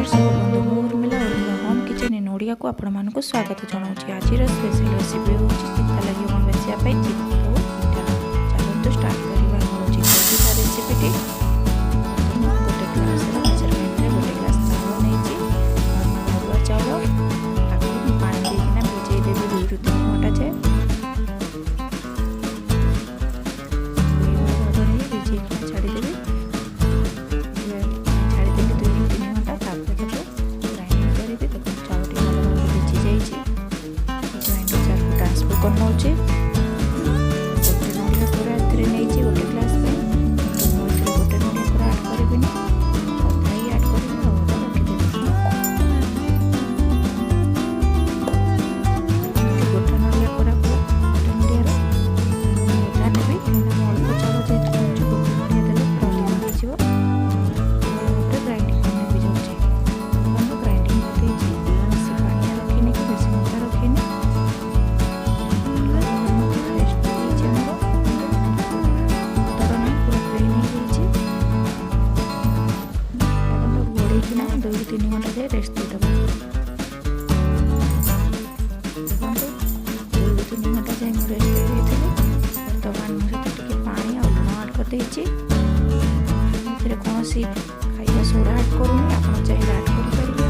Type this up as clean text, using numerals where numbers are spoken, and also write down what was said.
दर्शक बंधु मु उर्मिला होम किचन इन ओडिया को आपण मानक स्वागत जनाऊँ। आज स्पेशल रेसिपी हूँ चिंता लगे बेसिया चलते स्टार्ट करवा रेसिपी गोटे ग्लास गोटे ग्लास चाउल नहीं अरुआ चाउल पानी देना भिजई देवी 2 ରୁ 3 घंटा जाए भिजई छाड़देवी कर रेस्ट देदेव 2 ରୁ 3 घंटा जाए रेस्ट देती बर्तमान मुझे पानी और लुण आड कर कौन सी खाଇବା सोडा आड करूनी आप चाहिए आड कर